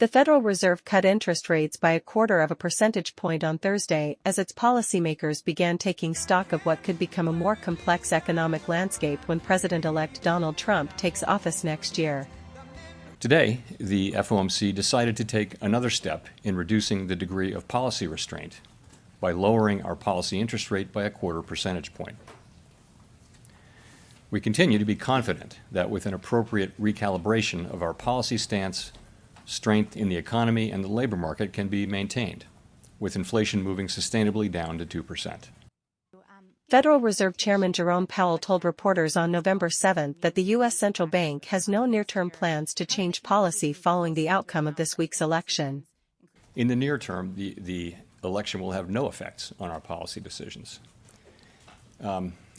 The Federal Reserve cut interest rates by 0.25 percentage point on Thursday as its policymakers began taking stock of what could become a more complex economic landscape when President-elect Donald Trump takes office next year. Today, the FOMC decided to take another step in reducing the degree of policy restraint by lowering our policy interest rate by 0.25 percentage point. We continue to be confident that with an appropriate recalibration of our policy stance, strength in the economy and the labor market can be maintained, with inflation moving sustainably down to 2%. Federal Reserve Chairman Jerome Powell told reporters on November 7 that the U.S. Central Bank has no near-term plans to change policy following the outcome of this week's election. In the near term, the election will have no effects on our policy decisions.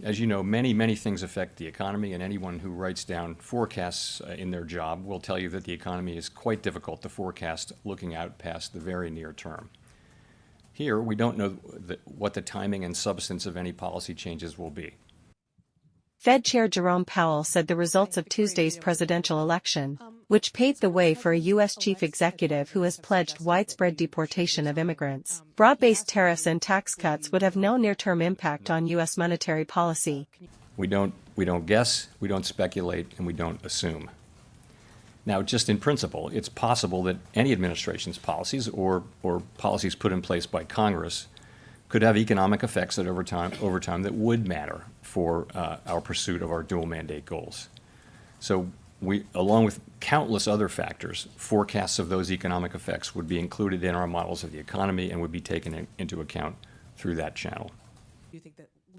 As you know, many things affect the economy, and anyone who writes down forecasts in their job will tell you that the economy is quite difficult to forecast looking out past the very near term. Here, we don't know what the timing and substance of any policy changes will be. Fed Chair Jerome Powell said the results of Tuesday's presidential election, which paved the way for a U.S. chief executive who has pledged widespread deportation of immigrants, broad-based tariffs and tax cuts would have no near-term impact on U.S. monetary policy. We don't guess, we don't speculate, and we don't assume. Now, just in principle, it's possible that any administration's policies or policies put in place by Congress could have economic effects that over time that would matter for our pursuit of our dual mandate goals. So we, along with countless other factors, forecasts of those economic effects would be included in our models of the economy and would be taken into account through that channel.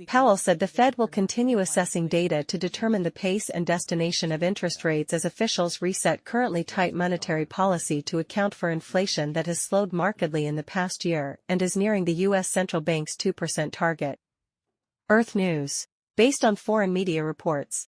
Powell said the Fed will continue assessing data to determine the pace and destination of interest rates as officials reset currently tight monetary policy to account for inflation that has slowed markedly in the past year and is nearing the U.S. Central Bank's 2% target. Earth News. Based on foreign media reports,